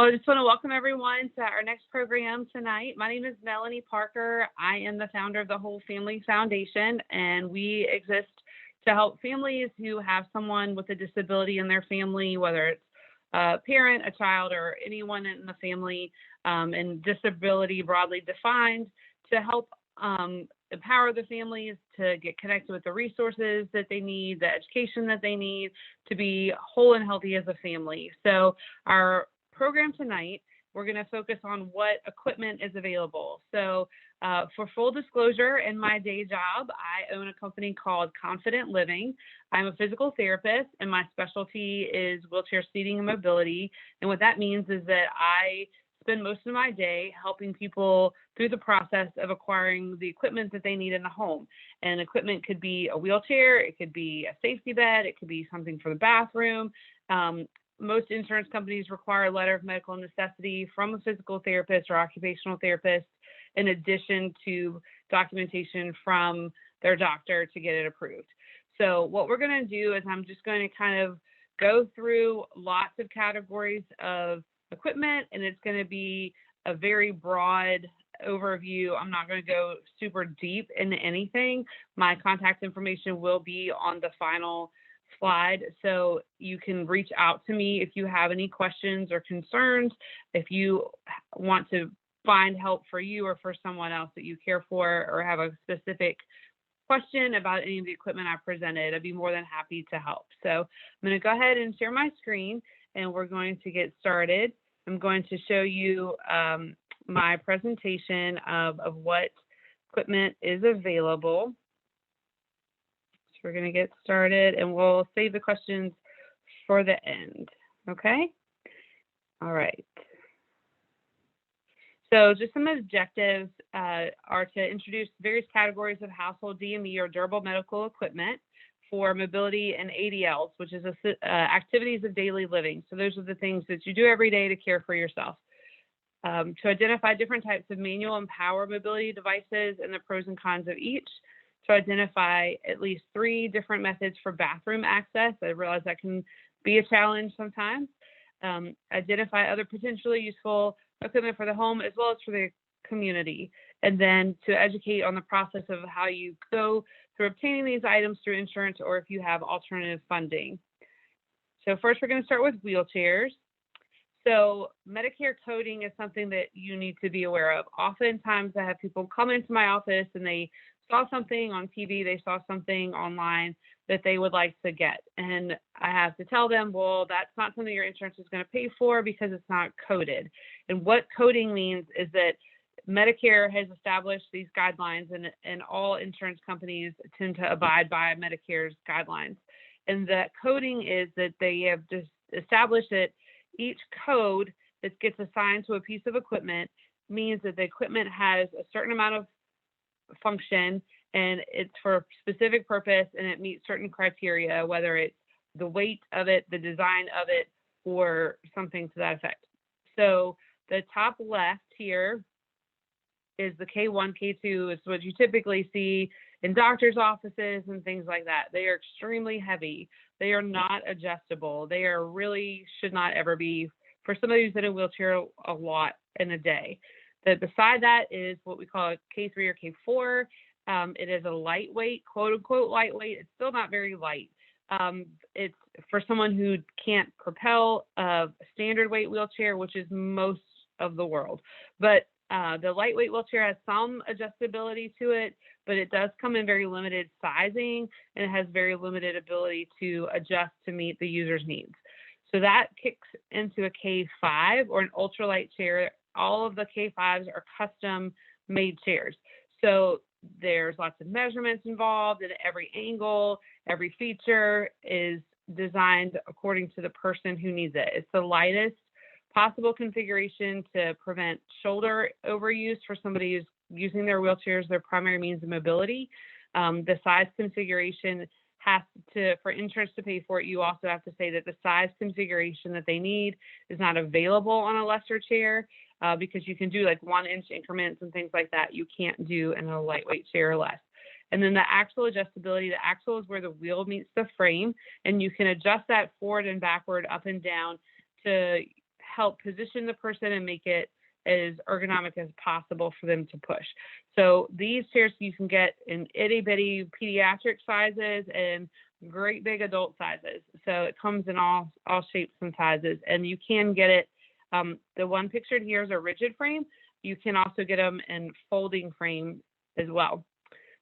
I just want to welcome everyone to our next program tonight. My name is Melanie Parker. I am the founder of the Whole Family Foundation, and we exist to help families who have someone with a disability in their family, whether it's a parent, a child, or anyone in the family, and disability broadly defined, to help empower the families to get connected with the resources that they need, the education that they need to be whole and healthy as a family. So our program tonight, we're going to focus on what equipment is available. So for full disclosure, in my day job, I own a company called Confident Living. I'm a physical therapist, and my specialty is wheelchair seating and mobility. And what that means is that I spend most of my day helping people through the process of acquiring the equipment that they need in the home. And equipment could be a wheelchair, it could be a safety bed, it could be something for the bathroom. Most insurance companies require a letter of medical necessity from a physical therapist or occupational therapist, in addition to documentation from their doctor to get it approved. So what we're going to do is I'm just going to kind of go through lots of categories of equipment, and it's going to be a very broad overview. I'm not going to go super deep into anything. My contact information will be on the final slide, so you can reach out to me if you have any questions or concerns, if you want to find help for you or for someone else that you care for, or have a specific question about any of the equipment I presented. I'd be more than happy to help. So I'm going to go ahead and share my screen, and we're going to get started. I'm going to show you my presentation of what equipment is available. So we're going to get started, and we'll save the questions for the end. Okay? All right. So just some objectives are to introduce various categories of household DME or durable medical equipment for mobility and ADLs, which is activities of daily living. So those are the things that you do every day to care for yourself. To identify different types of manual and power mobility devices and the pros and cons of each. To identify at least 3 different methods for bathroom access. I realize that can be a challenge sometimes. Identify other potentially useful equipment for the home as well as for the community. And then to educate on the process of how you go through obtaining these items through insurance, or if you have alternative funding. So first, we're going to start with wheelchairs. So Medicare coding is something that you need to be aware of. Oftentimes, I have people come into my office and they saw something on TV, they saw something online that they would like to get. And I have to tell them, well, that's not something your insurance is going to pay for because it's not coded. And what coding means is that Medicare has established these guidelines, and all insurance companies tend to abide by Medicare's guidelines. And that coding is that they have just established that each code that gets assigned to a piece of equipment means that the equipment has a certain amount of function, and it's for a specific purpose, and it meets certain criteria, whether it's the weight of it, the design of it, or something to that effect. So the top left here is the K1, K2 is what you typically see in doctor's offices and things like that. They are extremely heavy. They are not adjustable. They are really should not ever be, for somebody who's in a wheelchair, a lot in a day. Beside that is what we call a K3 or K4. It is a lightweight, quote unquote lightweight. It's still not very light. It's for someone who can't propel a standard weight wheelchair, which is most of the world. But the lightweight wheelchair has some adjustability to it, but it does come in very limited sizing, and it has very limited ability to adjust to meet the user's needs. So that kicks into a K5 or an ultralight chair. All of the K5s are custom made chairs. So there's lots of measurements involved, and every angle, every feature is designed according to the person who needs it. It's the lightest possible configuration to prevent shoulder overuse for somebody who's using their wheelchair as their primary means of mobility. The size configuration has to, for insurance to pay for it, you also have to say that the size configuration that they need is not available on a lesser chair, because you can do like 1-inch increments and things like that. You can't do in a lightweight chair or less. And then the axle adjustability, the axle is where the wheel meets the frame, and you can adjust that forward and backward, up and down, to help position the person and make it as ergonomic as possible for them to push. So these chairs you can get in itty bitty pediatric sizes and great big adult sizes. So it comes in all shapes and sizes, and you can get it. The one pictured here is a rigid frame. You can also get them in folding frame as well.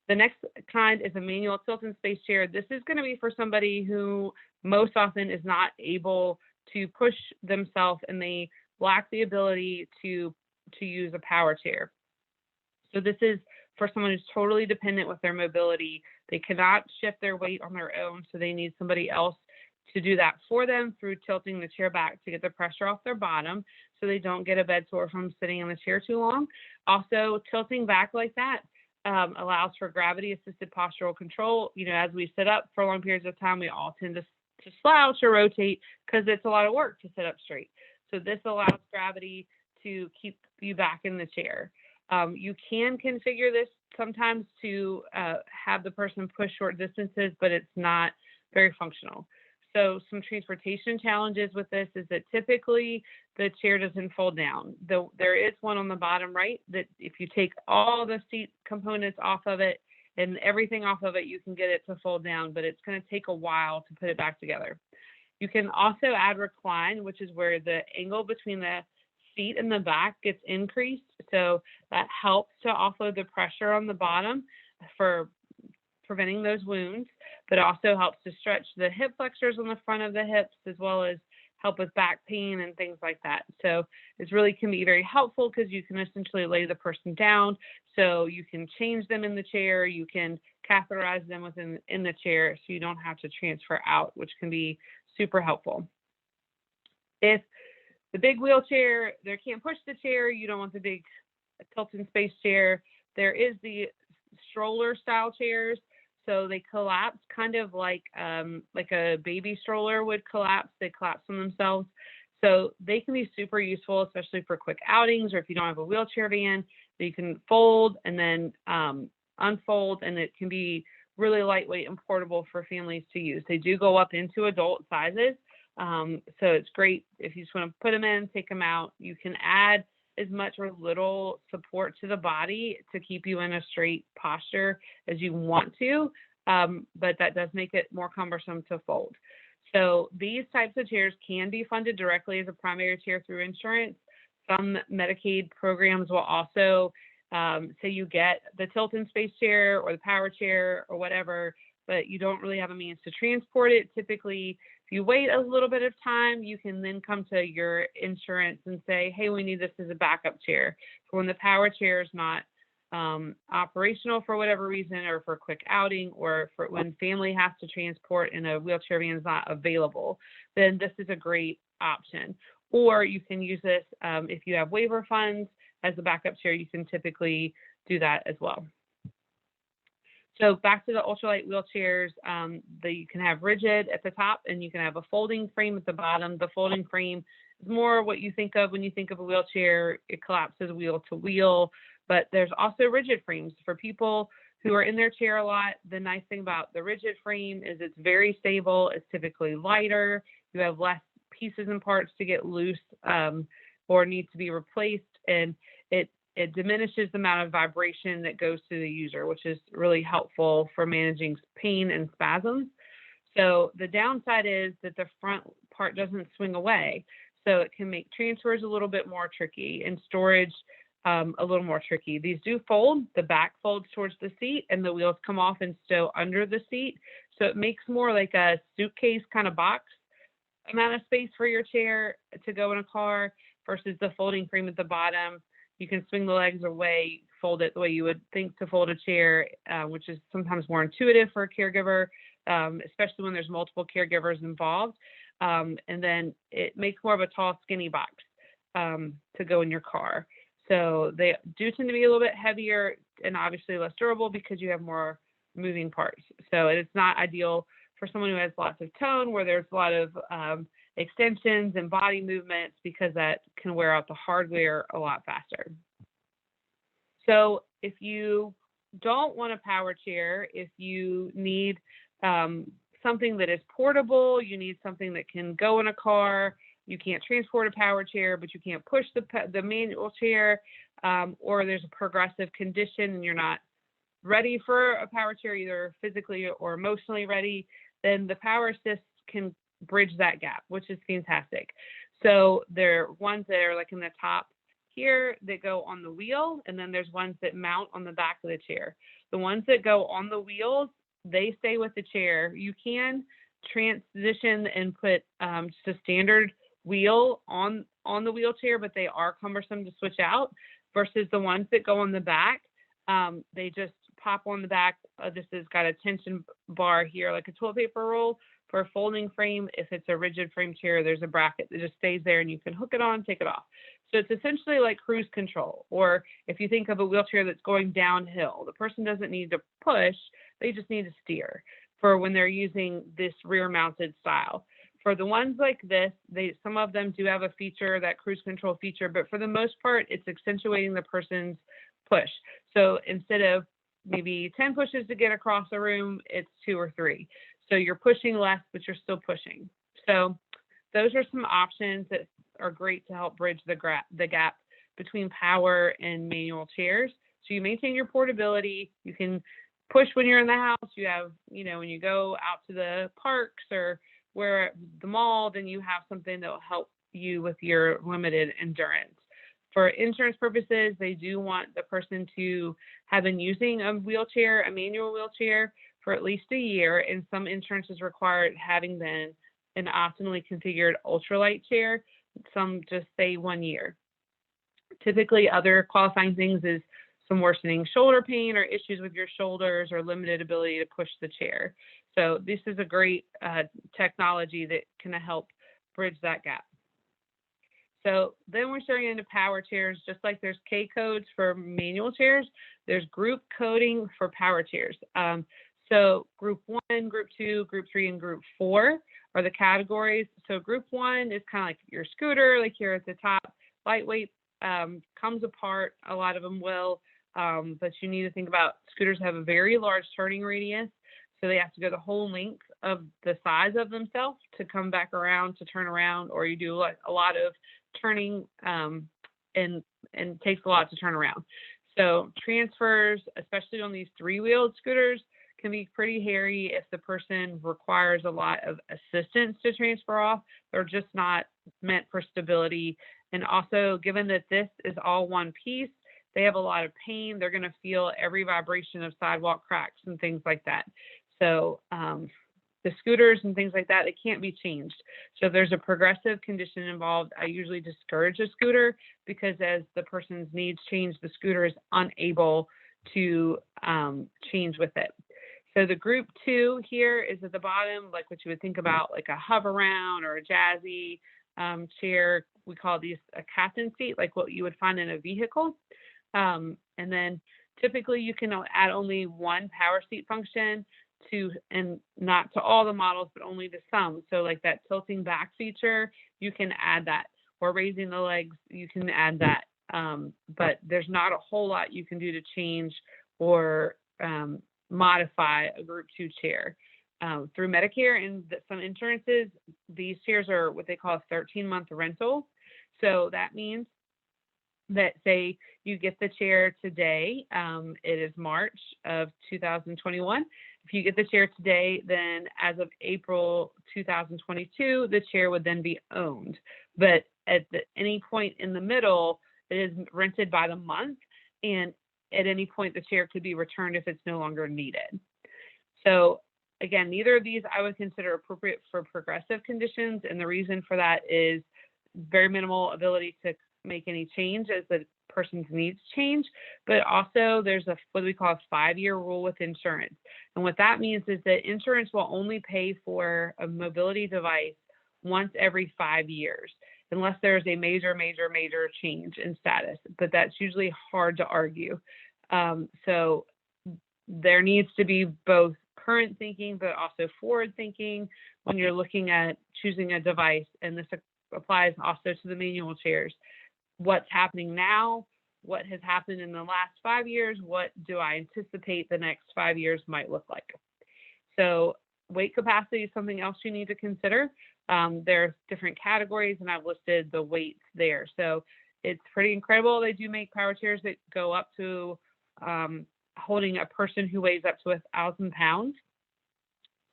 The next kind is a manual tilt and space chair. This is going to be for somebody who most often is not able to push themselves and they lack the ability to use a power chair. So this is for someone who's totally dependent with their mobility. They cannot shift their weight on their own, so they need somebody else to do that for them through tilting the chair back to get the pressure off their bottom so they don't get a bed sore from sitting in the chair too long. Also, tilting back like that allows for gravity-assisted postural control. You know, as we sit up for long periods of time, we all tend to slouch or rotate because it's a lot of work to sit up straight. So this allows gravity to keep you back in the chair. You can configure this sometimes to have the person push short distances, but it's not very functional. So some transportation challenges with this is that typically the chair doesn't fold down. There is one on the bottom right that if you take all the seat components off of it and everything off of it, you can get it to fold down, but it's going to take a while to put it back together. You can also add recline, which is where the angle between the seat and the back gets increased. So that helps to offload the pressure on the bottom for preventing those wounds, but also helps to stretch the hip flexors on the front of the hips, as well as help with back pain and things like that. So it really can be very helpful because you can essentially lay the person down. So you can change them in the chair, you can catheterize them in the chair, so you don't have to transfer out, which can be super helpful. If the big wheelchair, they can't push the chair, you don't want the big tilt and space chair, there is the stroller style chairs. So they collapse kind of like a baby stroller would collapse. They collapse on themselves. So they can be super useful, especially for quick outings, or if you don't have a wheelchair van, that you can fold and then unfold, and it can be really lightweight and portable for families to use. They do go up into adult sizes. So it's great if you just want to put them in, take them out. You can add as much or little support to the body to keep you in a straight posture as you want to, but that does make it more cumbersome to fold. So these types of chairs can be funded directly as a primary chair through insurance. Some Medicaid programs will also say you get the tilt and space chair or the power chair or whatever, but you don't really have a means to transport it. Typically, if you wait a little bit of time, you can then come to your insurance and say, hey, we need this as a backup chair. For when the power chair is not operational for whatever reason, or for a quick outing, or for when family has to transport and a wheelchair van is not available, then this is a great option. Or you can use this if you have waiver funds as a backup chair, you can typically do that as well. So back to the ultralight wheelchairs, you can have rigid at the top and you can have a folding frame at the bottom. The folding frame is more what you think of when you think of a wheelchair. It collapses wheel to wheel, but there's also rigid frames for people who are in their chair a lot. The nice thing about the rigid frame is it's very stable. It's typically lighter. You have less pieces and parts to get loose or need to be replaced, and it diminishes the amount of vibration that goes to the user, which is really helpful for managing pain and spasms. So the downside is that the front part doesn't swing away. So it can make transfers a little bit more tricky and storage a little more tricky. These do fold. The back folds towards the seat and the wheels come off and stow under the seat. So it makes more like a suitcase kind of box amount of space for your chair to go in a car versus the folding frame at the bottom. You can swing the legs away, fold it the way you would think to fold a chair, which is sometimes more intuitive for a caregiver, especially when there's multiple caregivers involved. And then it makes more of a tall, skinny box to go in your car. So they do tend to be a little bit heavier and obviously less durable because you have more moving parts. So it's not ideal for someone who has lots of tone, where there's a lot of extensions and body movements, because that can wear out the hardware a lot faster. So if you don't want a power chair, if you need something that is portable, you need something that can go in a car, you can't transport a power chair, but you can't push the manual chair, or there's a progressive condition and you're not ready for a power chair, either physically or emotionally ready, then the power assist can bridge that gap, which is fantastic. So there are ones that are like in the top here that go on the wheel, and then there's ones that mount on the back of the chair. The ones that go on the wheels, they stay with the chair. You can transition and put just a standard wheel on the wheelchair, but they are cumbersome to switch out, versus the ones that go on the back. They just pop on the back. This has got a tension bar here, like a toilet paper roll. For a folding frame, if it's a rigid frame chair, there's a bracket that just stays there and you can hook it on, take it off. So it's essentially like cruise control. Or if you think of a wheelchair that's going downhill, the person doesn't need to push, they just need to steer for when they're using this rear mounted style. For the ones like this, some of them do have a feature, that cruise control feature, but for the most part, it's accentuating the person's push. So instead of maybe 10 pushes to get across a room, it's 2 or 3. So you're pushing less, but you're still pushing. So those are some options that are great to help bridge the gap between power and manual chairs. So you maintain your portability. You can push when you're in the house. You have, when you go out to the parks or where the mall, then you have something that will help you with your limited endurance. For insurance purposes, they do want the person to have been using a manual wheelchair, for at least a year, and some insurances require having been an optimally configured ultralight chair. Some just say 1 year. Typically, other qualifying things is some worsening shoulder pain or issues with your shoulders or limited ability to push the chair. So this is a great technology that can help bridge that gap. So then we're starting into power chairs. Just like there's K codes for manual chairs, there's group coding for power chairs. So group 1, group 2, group 3, and group 4 are the categories. So group 1 is kind of like your scooter, like here at the top. Lightweight, comes apart. A lot of them will, but you need to think about scooters have a very large turning radius. So they have to go the whole length of the size of themselves to come back around, to turn around, or you do like a lot of turning and it takes a lot to turn around. So transfers, especially on these 3-wheeled scooters, can be pretty hairy if the person requires a lot of assistance to transfer off. They're just not meant for stability. And also, given that this is all one piece, they have a lot of pain. They're going to feel every vibration of sidewalk cracks and things like that. So the scooters and things like that, it can't be changed. So if there's a progressive condition involved, I usually discourage a scooter, because as the person's needs change, the scooter is unable to change with it. So the group 2 here is at the bottom, like what you would think about like a hover around or a jazzy chair. We call these a captain seat, like what you would find in a vehicle. And then typically you can add only one power seat function and not to all the models, but only to some. So like that tilting back feature, you can add that, or raising the legs, you can add that. But there's not a whole lot you can do to change or modify a group 2 chair. Through Medicare and some insurances, these chairs are what they call a 13-month rental. So that means that, say you get the chair today, it is March of 2021. If you get the chair today, then as of April 2022, the chair would then be owned. But at any point in the middle, it is rented by the month, and at any point the chair could be returned if it's no longer needed. So again, neither of these I would consider appropriate for progressive conditions, and the reason for that is very minimal ability to make any change as the person's needs change, but also there's what we call a 5-year rule with insurance. And what that means is that insurance will only pay for a mobility device once every 5 years, unless there's a major change in status, but that's usually hard to argue. So there needs to be both current thinking, but also forward thinking when you're looking at choosing a device. And this applies also to the manual chairs. What's happening now? What has happened in the last 5 years? What do I anticipate the next 5 years might look like? So weight capacity is something else you need to consider. There's different categories, and I've listed the weights there. So it's pretty incredible. They do make power chairs that go up to holding a person who weighs up to 1,000 pounds.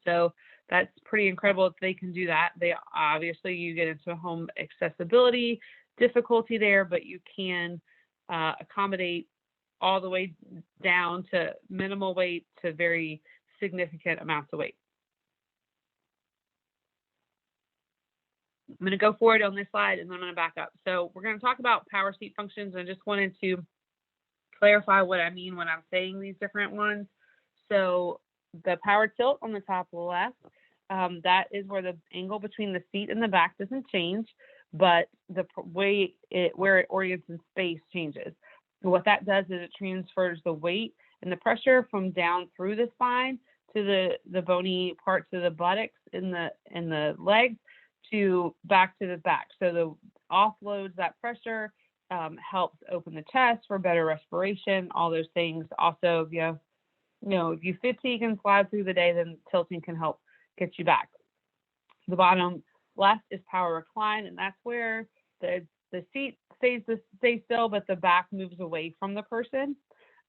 So that's pretty incredible if they can do that. They obviously, you get into home accessibility difficulty there, but you can accommodate all the way down to minimal weight to very significant amounts of weight. I'm going to go forward on this slide, and then I'm going to back up. So we're going to talk about power seat functions. I just wanted to clarify what I mean when I'm saying these different ones. So the power tilt on the top left, that is where the angle between the seat and the back doesn't change, but the way where it orients in space changes. So what that does is it transfers the weight and the pressure from down through the spine to the bony parts of the buttocks and the legs to back to the back. So the offloads that pressure, helps open the chest for better respiration, all those things. Also, if you fatigue and slide through the day, then tilting can help get you back. The bottom left is power recline, and that's where the seat stays still, but the back moves away from the person.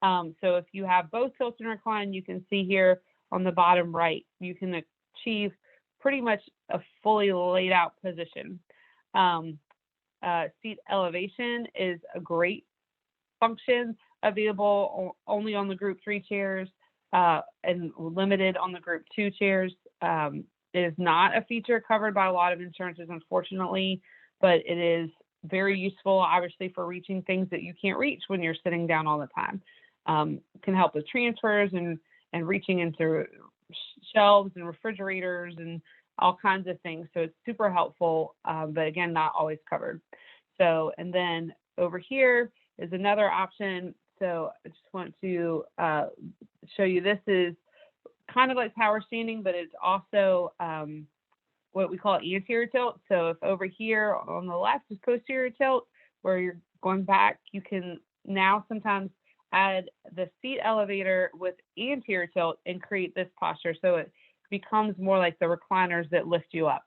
So if you have both tilt and recline, you can see here on the bottom right, you can achieve pretty much a fully laid out position. Seat elevation is a great function, available only on the group 3 chairs and limited on the group 2 chairs. It is not a feature covered by a lot of insurances, unfortunately, but it is very useful, obviously, for reaching things that you can't reach when you're sitting down all the time. Can help with transfers and reaching into shelves and refrigerators and all kinds of things. So it's super helpful, but again, not always covered. So, and then over here is another option. So I just want to show you, this is kind of like power standing, but it's also what we call anterior tilt. So if over here on the left is posterior tilt, where you're going back, you can now sometimes add the seat elevator with anterior tilt and create this posture. So it becomes more like the recliners that lift you up.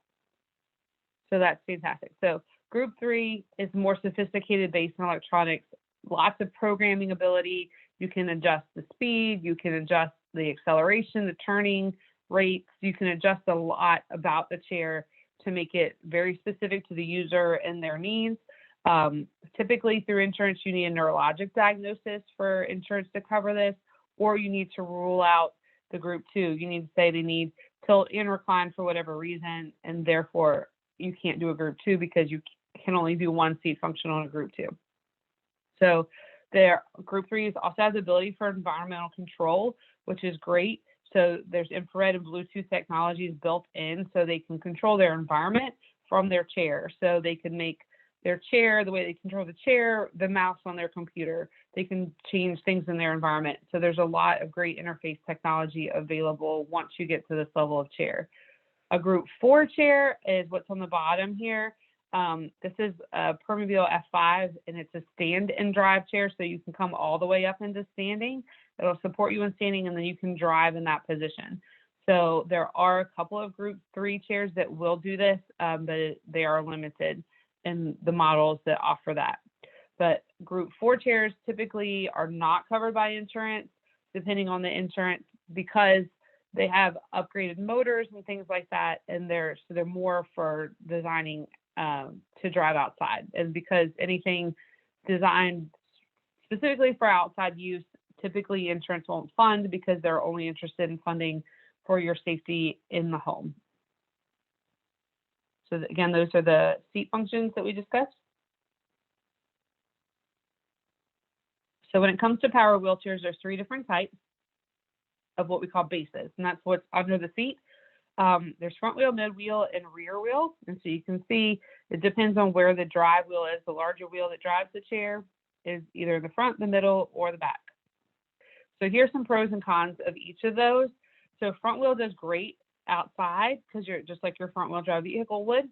So that's fantastic. So group 3 is more sophisticated based on electronics, lots of programming ability. You can adjust the speed, you can adjust the acceleration, the turning rates, you can adjust a lot about the chair to make it very specific to the user and their needs. Typically through insurance, you need a neurologic diagnosis for insurance to cover this, or you need to rule out the group 2. You need to say they need tilt and recline for whatever reason, and therefore you can't do a group 2 because you can only do one seat function on a group 2. So their group 3 also has the ability for environmental control, which is great. So there's infrared and Bluetooth technologies built in, so they can control their environment from their chair. So they can make their chair, the way they control the chair, the mouse on their computer. They can change things in their environment. So there's a lot of great interface technology available once you get to this level of chair. A group 4 chair is what's on the bottom here. This is a Permaville F5, and it's a stand and drive chair, so you can come all the way up into standing. It'll support you in standing, and then you can drive in that position. So there are a couple of group 3 chairs that will do this, but they are limited in the models that offer that. But group 4 chairs typically are not covered by insurance, depending on the insurance, because they have upgraded motors and things like that, and they're more for designing to drive outside. And because anything designed specifically for outside use, typically insurance won't fund, because they're only interested in funding for your safety in the home. So again, those are the seat functions that we discussed. So when it comes to power wheelchairs, there's 3 different types of what we call bases, and that's what's under the seat. There's front wheel, mid wheel, and rear wheel. And so you can see it depends on where the drive wheel is. The larger wheel that drives the chair is either the front, the middle, or the back. So here's some pros and cons of each of those. So front wheel does great outside, because you're just like your front wheel drive vehicle would.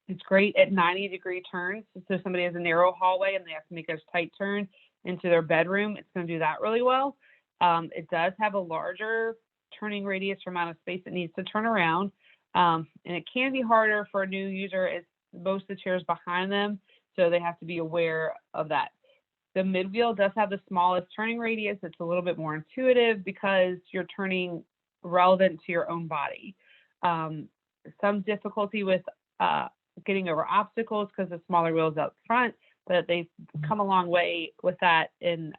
It's great at 90-degree turns. So somebody has a narrow hallway and they have to make a tight turn into their bedroom, it's going to do that really well. It does have a larger turning radius or amount of space it needs to turn around. And it can be harder for a new user as most of the chairs behind them, so they have to be aware of that. The midwheel does have the smallest turning radius. It's a little bit more intuitive because you're turning relevant to your own body. Some difficulty with getting over obstacles because of smaller wheels up front, but they've come a long way with that in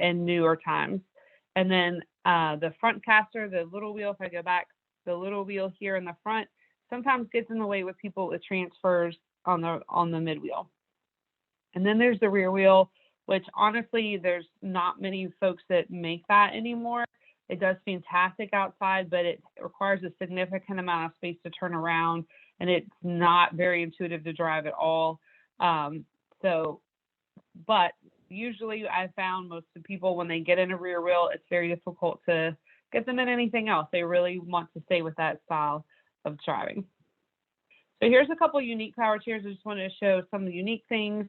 newer times. And then the front caster, the little wheel, if I go back, the little wheel here in the front sometimes gets in the way with people with transfers on the midwheel. And then there's the rear wheel, which honestly, there's not many folks that make that anymore. It does fantastic outside, but it requires a significant amount of space to turn around, and it's not very intuitive to drive at all. But usually I've found most of the people, when they get in a rear wheel, it's very difficult to get them in anything else. They really want to stay with that style of driving. So here's a couple unique power chairs. I just wanted to show some of the unique things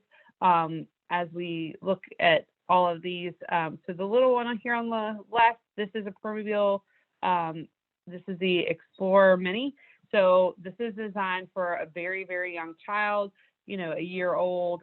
as we look at all of these. So the little one here on the left, this is a Permobile. This is the Explorer Mini. So this is designed for a very, very young child, a year old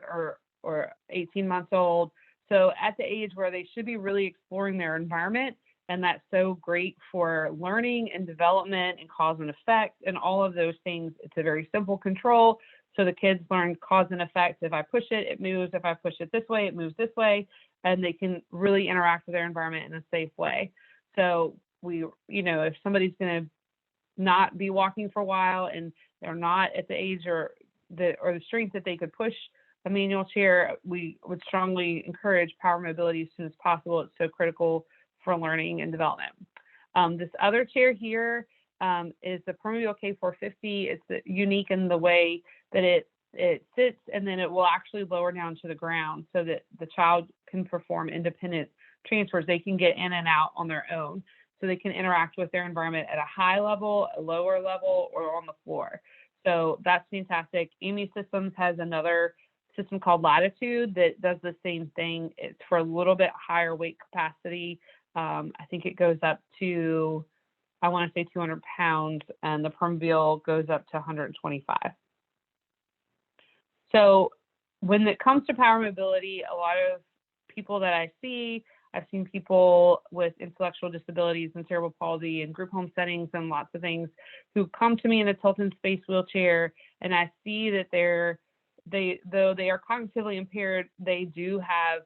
or 18 months old. So at the age where they should be really exploring their environment, and that's so great for learning and development and cause and effect and all of those things. It's a very simple control. So the kids learn cause and effect. If I push it, it moves. If I push it this way, it moves this way. And they can really interact with their environment in a safe way. So if somebody's going to not be walking for a while and they're not at the age or the strength that they could push a manual chair, we would strongly encourage power mobility as soon as possible. It's so critical for learning and development. This other chair here is the Permobile K450. It's unique in the way that it sits, and then it will actually lower down to the ground so that the child can perform independent transfers. They can get in and out on their own, so they can interact with their environment at a high level, a lower level, or on the floor. So that's fantastic. Amy Systems has another system called Latitude that does the same thing. It's for a little bit higher weight capacity. I think it goes up to, I want to say 200 pounds, and the Permobile goes up to 125. So when it comes to power mobility, a lot of people that I see, I've seen people with intellectual disabilities and cerebral palsy and group home settings and lots of things who come to me in a Tilton Space wheelchair, and I see that though they are cognitively impaired, they do have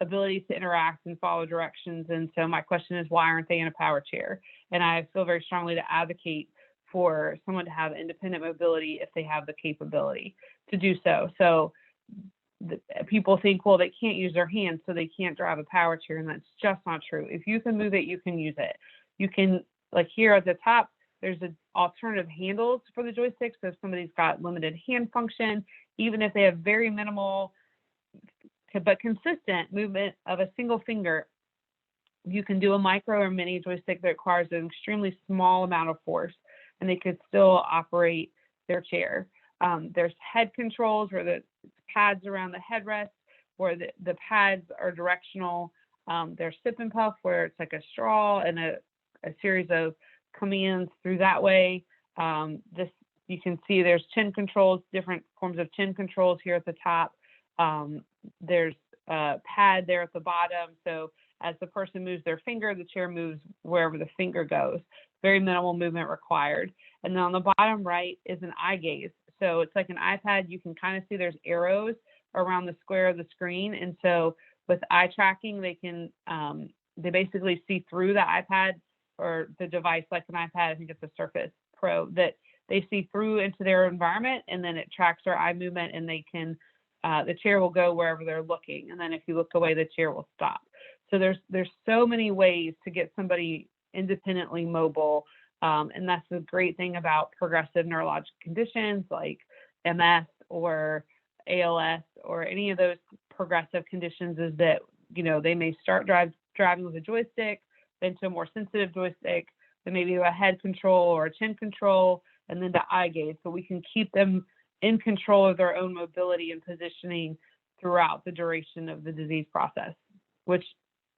abilities to interact and follow directions. And so my question is, why aren't they in a power chair? And I feel very strongly to advocate for someone to have independent mobility if they have the capability to do so. So people think, well, they can't use their hands, so they can't drive a power chair, and that's just not true. If you can move it, you can use it. You can, like here at the top, there's an alternative handles for the joystick. So if somebody's got limited hand function, even if they have very minimal but consistent movement of a single finger, you can do a micro or mini joystick that requires an extremely small amount of force, and they could still operate their chair. There's head controls where the pads around the headrest, where the pads are directional. There's sip and puff, where it's like a straw and a series of commands through that way. You can see there's chin controls, different forms of chin controls here at the top. There's a pad there at the bottom. So as the person moves their finger, the chair moves wherever the finger goes. Very minimal movement required. And then on the bottom right is an eye gaze. So it's like an iPad. You can kind of see there's arrows around the square of the screen. And so with eye tracking, they can, they basically see through the iPad or the device like an iPad. I think it's a Surface Pro, that they see through into their environment, and then it tracks their eye movement, and they can, the chair will go wherever they're looking. And then if you look away, the chair will stop. So there's so many ways to get somebody independently mobile. And that's the great thing about progressive neurologic conditions like MS or ALS or any of those progressive conditions, is that, they may start driving with a joystick, then to a more sensitive joystick, then maybe to a head control or a chin control, and then to eye gaze. So we can keep them in control of their own mobility and positioning throughout the duration of the disease process, which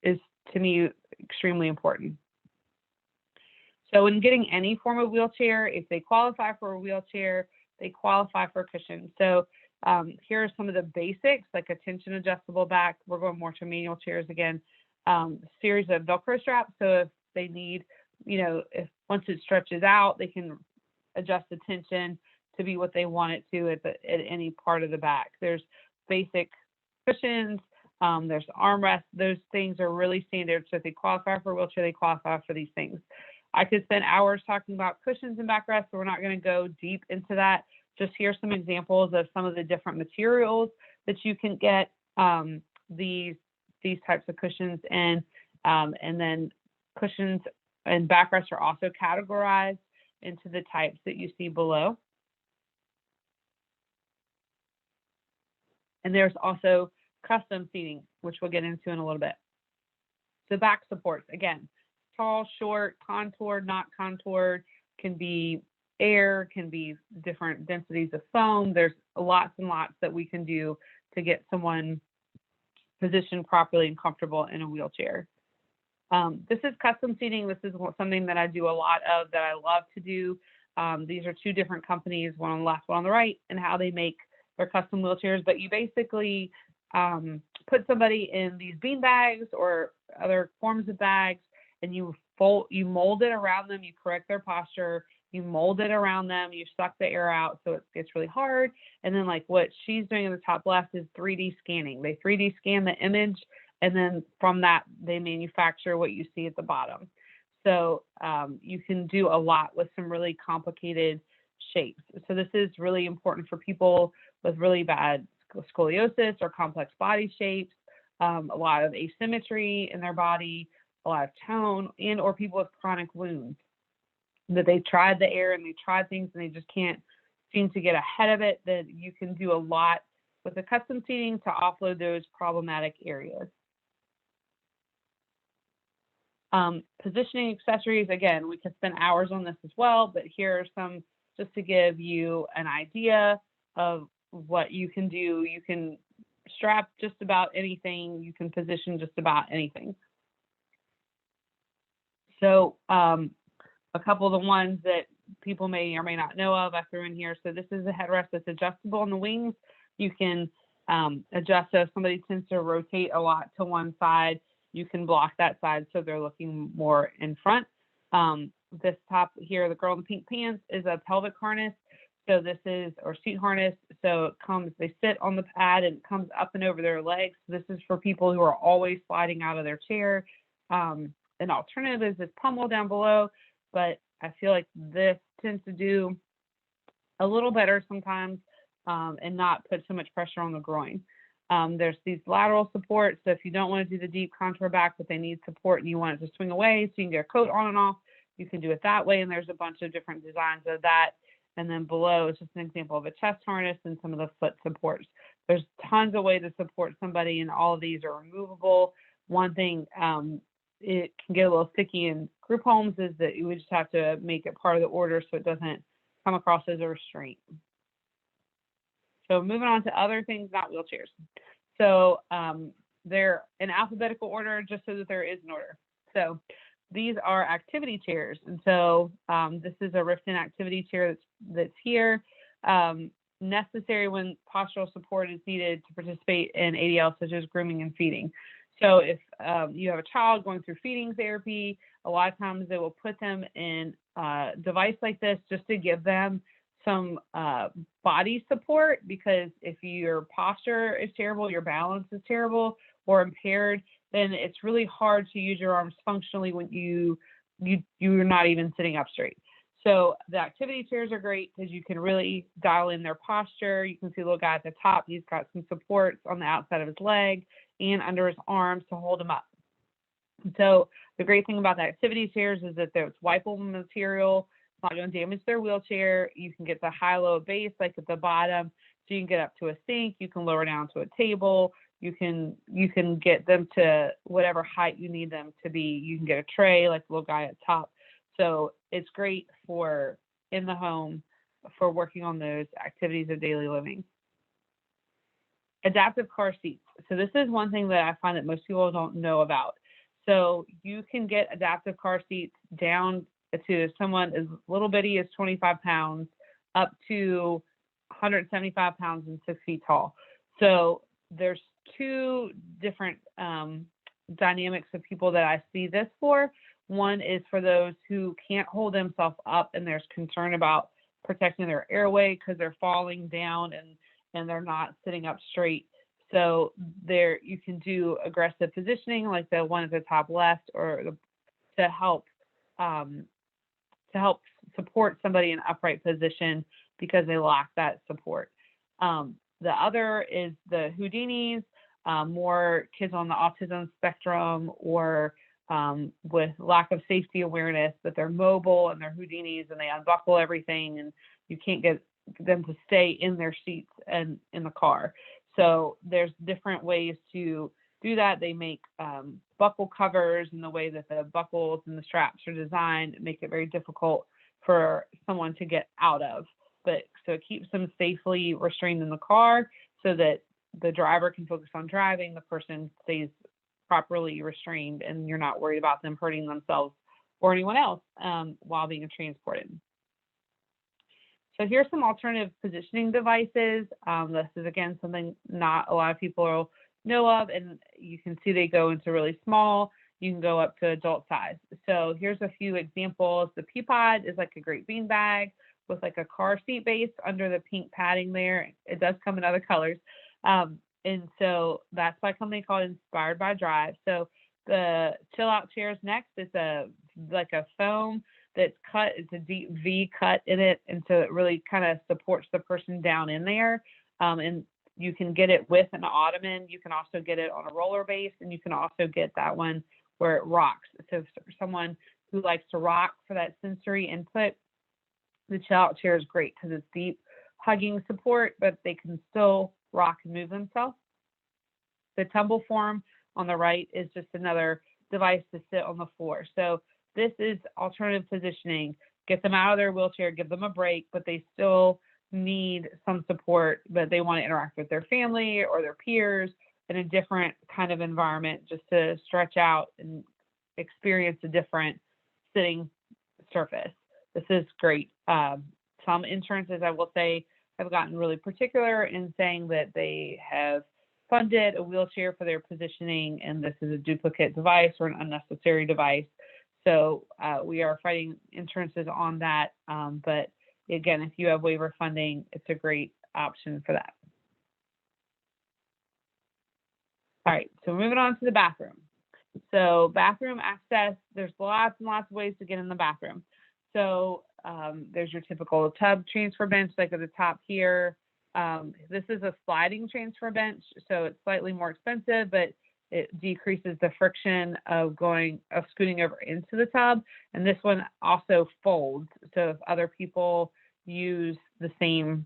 is to me, extremely important. So when getting any form of wheelchair, if they qualify for a wheelchair, they qualify for a cushion. So here are some of the basics, like a tension adjustable back. We're going more to manual chairs again. Series of Velcro straps. So if they need, if once it stretches out, they can adjust the tension to be what they want it to at any part of the back. There's basic cushions. There's armrests. Those things are really standard. So if they qualify for a wheelchair, they qualify for these things. I could spend hours talking about cushions and backrests, so we're not going to go deep into that. Just here's some examples of some of the different materials that you can get these types of cushions in, and then cushions and backrests are also categorized into the types that you see below. And there's also custom seating, which we'll get into in a little bit. So back supports, again, tall, short, contoured, not contoured, can be air, can be different densities of foam. There's lots and lots that we can do to get someone positioned properly and comfortable in a wheelchair. This is custom seating. This is something that I do a lot of, that I love to do. These are two different companies, one on the left, one on the right, and how they make their custom wheelchairs. But you basically put somebody in these bean bags or other forms of bags, and you mold it around them, you correct their posture, you mold it around them, you suck the air out so it gets really hard. And then like what she's doing in the top left is 3D scanning. They 3D scan the image, and then from that, they manufacture what you see at the bottom. So you can do a lot with some really complicated shapes. So this is really important for people with really bad scoliosis or complex body shapes, a lot of asymmetry in their body, a lot of tone, and or people with chronic wounds that they've tried the air and they tried things and they just can't seem to get ahead of it. That you can do a lot with the custom seating to offload those problematic areas. Positioning accessories, again, we could spend hours on this as well, but here are some just to give you an idea of what you can do. You can strap just about anything. You can position just about anything. So a couple of the ones that people may or may not know of, I threw in here. So this is a headrest that's adjustable in the wings. You can adjust. So if somebody tends to rotate a lot to one side, you can block that side so they're looking more in front. This top here, the girl in the pink pants, is a pelvic harness. So this is, or seat harness. So it comes, they sit on the pad and it comes up and over their legs. This is for people who are always sliding out of their chair. An alternative is this pummel down below, but I feel like this tends to do a little better sometimes and not put so much pressure on the groin. There's these lateral supports. So if you don't want to do the deep contour back, but they need support and you want it to swing away so you can get a coat on and off, you can do it that way. And there's a bunch of different designs of that. And then below is just an example of a chest harness and some of the foot supports. There's tons of ways to support somebody, and all of these are removable. One thing, it can get a little sticky in group homes is that you would just have to make it part of the order so it doesn't come across as a restraint. So moving on to other things, not wheelchairs. So they're in alphabetical order just so that there is an order. So these are activity chairs. And so this is a Riften activity chair that's here, necessary when postural support is needed to participate in ADL, such as grooming and feeding. So if you have a child going through feeding therapy, a lot of times they will put them in a device like this just to give them some body support, because if your posture is terrible, your balance is terrible or impaired, then it's really hard to use your arms functionally when you're not even sitting up straight. So the activity chairs are great because you can really dial in their posture. You can see the little guy at the top, he's got some supports on the outside of his leg and under his arms to hold him up. So the great thing about the activity chairs is that there's wipeable material. It's not going to damage their wheelchair. You can get the high-low base like at the bottom, so you can get up to a sink. You can lower down to a table. You can get them to whatever height you need them to be. You can get a tray like the little guy at the top. So it's great for in the home for working on those activities of daily living. Adaptive car seats. So this is one thing that I find that most people don't know about. So you can get adaptive car seats down to someone as little bitty as 25 pounds up to 175 pounds and 6 feet tall. So there's two different dynamics of people that I see this for. One is for those who can't hold themselves up and there's concern about protecting their airway because they're falling down and they're not sitting up straight. So there you can do aggressive positioning like the one at the top left, or to help support somebody in upright position because they lack that support. The other is the Houdinis, more kids on the autism spectrum or with lack of safety awareness, but they're mobile and they're Houdinis and they unbuckle everything and you can't get them to stay in their seats and in the car. So there's different ways to do that. They make buckle covers, and the way that the buckles and the straps are designed make it very difficult for someone to get out of. But so it keeps them safely restrained in the car so that the driver can focus on driving, the person stays properly restrained, and you're not worried about them hurting themselves or anyone else while being transported. So here's some alternative positioning devices. This is, again, something not a lot of people know of, and you can see they go into really small. You can go up to adult size. So here's a few examples. The Peapod is like a great bean bag with like a car seat base under the pink padding there. It does come in other colors. And so that's by a company called Inspired by Drive. So the chill out chairs next, it's like a foam that's cut. It's a deep V cut in it. And so it really kind of supports the person down in there. And you can get it with an ottoman. You can also get it on a roller base, and you can also get that one where it rocks. So for someone who likes to rock for that sensory input, the chill out chair is great because it's deep hugging support, but they can still rock and move themselves. The tumble form on the right is just another device to sit on the floor. So this is alternative positioning. Get them out of their wheelchair, give them a break, but they still need some support, but they want to interact with their family or their peers in a different kind of environment just to stretch out and experience a different sitting surface. This is great. Some insurances, I will say, have gotten really particular in saying that they have funded a wheelchair for their positioning, and this is a duplicate device or an unnecessary device. So we are fighting insurances on that. But again, if you have waiver funding, it's a great option for that. All right, so moving on to the bathroom. So bathroom access, there's lots and lots of ways to get in the bathroom. So there's your typical tub transfer bench, like at the top here. This is a sliding transfer bench, so it's slightly more expensive, but it decreases the friction of scooting over into the tub. And this one also folds. So if other people use the same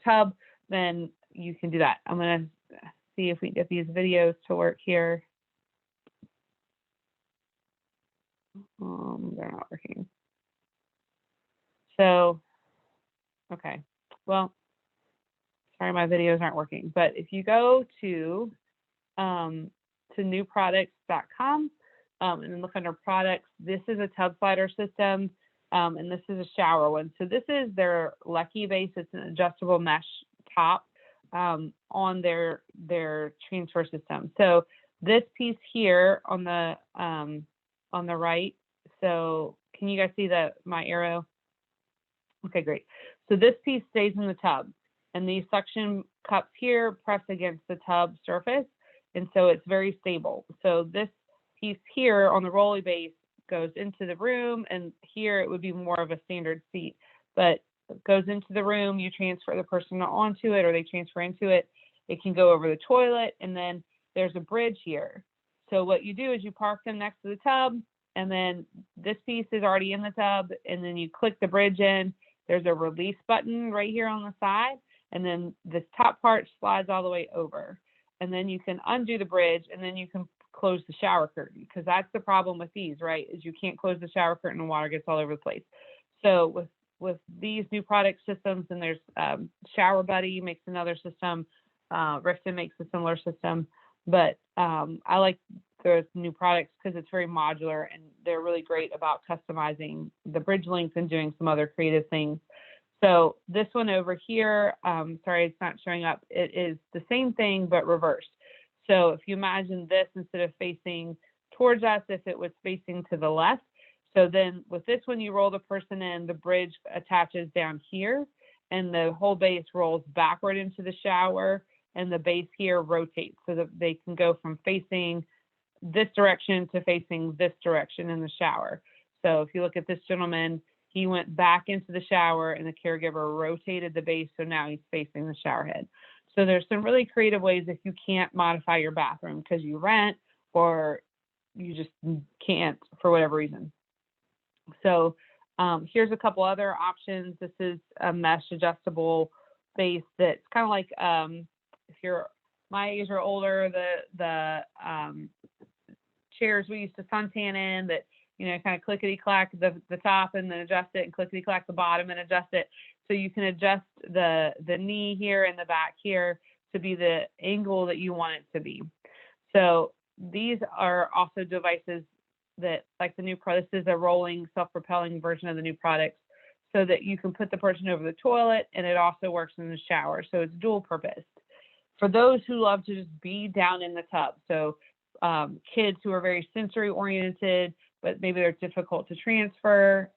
tub, then you can do that. I'm going to see if we get these videos to work here. They're not working. So, okay, well, sorry, my videos aren't working, but if you go to newproducts.com and then look under products, this is a tub slider system, and this is a shower one. So this is their Lucky base. It's an adjustable mesh top on their transfer system. So this piece here on the right. So can you guys see my arrow? Okay, great. So this piece stays in the tub, and these suction cups here press against the tub surface, and so it's very stable. So this piece here on the rolly base goes into the room, and here it would be more of a standard seat, but it goes into the room, you transfer the person onto it, or they transfer into it. It can go over the toilet, and then there's a bridge here. So what you do is you park them next to the tub, and then this piece is already in the tub, and then you click the bridge in. There's a release button right here on the side, and then this top part slides all the way over. And then you can undo the bridge, and then you can close the shower curtain, because that's the problem with these, right, is you can't close the shower curtain and water gets all over the place. So with these new product systems, and there's Shower Buddy makes another system, Rifton makes a similar system, but I like the new products because it's very modular and they're really great about customizing the bridge length and doing some other creative things. So this one over here, sorry, it's not showing up. It is the same thing, but reversed. So if you imagine this, instead of facing towards us, if it was facing to the left, so then with this one, you roll the person in, the bridge attaches down here, and the whole base rolls backward into the shower, and the base here rotates so that they can go from facing this direction to facing this direction in the shower. So if you look at this gentleman, he went back into the shower and the caregiver rotated the base, so now he's facing the shower head. So there's some really creative ways if you can't modify your bathroom because you rent or you just can't for whatever reason. So here's a couple other options. This is a mesh adjustable base that's kind of like, if you're my age or older, the chairs we used to suntan in that, you know, kind of clickety-clack the top and then adjust it, and clickety-clack the bottom and adjust it. So you can adjust the knee here and the back here to be the angle that you want it to be. So these are also devices that, like the new product, this is a rolling, self-propelling version of the new products, so that you can put the person over the toilet and it also works in the shower. So it's dual purpose. For those who love to just be down in the tub, so kids who are very sensory oriented, but maybe they're difficult to transfer,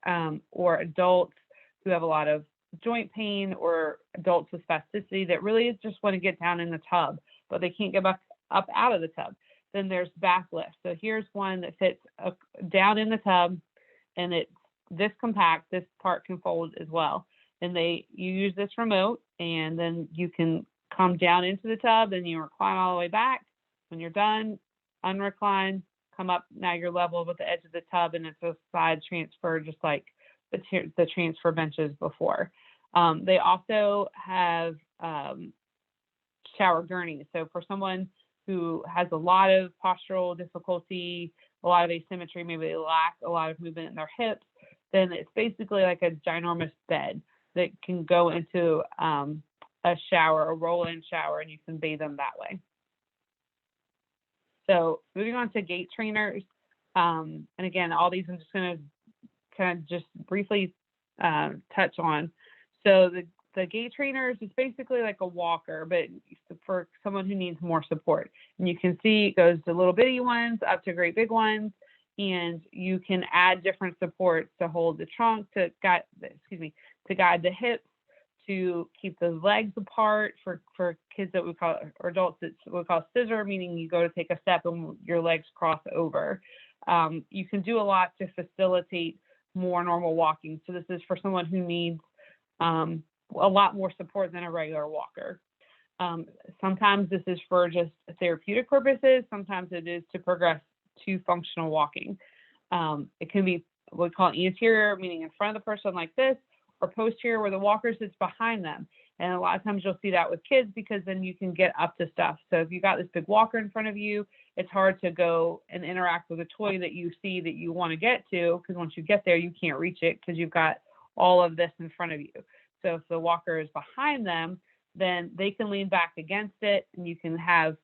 or adults who have a lot of joint pain, or adults with spasticity that really just want to get down in the tub, but they can't get back up out of the tub. Then there's back lift. So here's one that fits down in the tub, and it's this compact. This part can fold as well. And you use this remote, and then you can come down into the tub, and you recline all the way back. When you're done, unrecline, come up. Now you're level with the edge of the tub, and it's a side transfer, just like the transfer benches before. They also have shower gurneys. So for someone who has a lot of postural difficulty, a lot of asymmetry, maybe they lack a lot of movement in their hips, then it's basically like a ginormous bed that can go into a shower, a roll-in shower, and you can bathe them that way. So moving on to gait trainers. And again, all these I'm just going to kind of just briefly touch on. So the gait trainers is basically like a walker, but for someone who needs more support. And you can see it goes to little bitty ones up to great big ones, and you can add different supports to hold the trunk, to guide the hips, to keep the legs apart for kids that we call, or adults that we call scissor, meaning you go to take a step and your legs cross over. You can do a lot to facilitate more normal walking. So this is for someone who needs a lot more support than a regular walker. Sometimes this is for just therapeutic purposes. Sometimes it is to progress to functional walking. It can be what we call anterior, meaning in front of the person like this, or posterior, where the walker sits behind them. And a lot of times you'll see that with kids, because then you can get up to stuff. So if you got this big walker in front of you, it's hard to go and interact with a toy that you see that you want to get to, because once you get there, you can't reach it because you've got all of this in front of you. So if the walker is behind them, then they can lean back against it, and you can have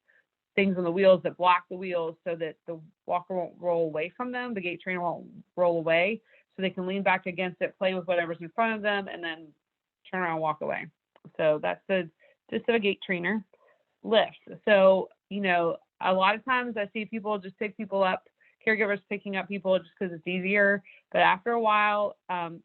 things on the wheels that block the wheels so that the walker won't roll away from them. The gait trainer won't roll away, so they can lean back against it, play with whatever's in front of them, and then turn around and walk away. So that's the gist of a gait trainer. Lifts. So, you know, a lot of times I see people just pick people up, caregivers picking up people just because it's easier. But after a while,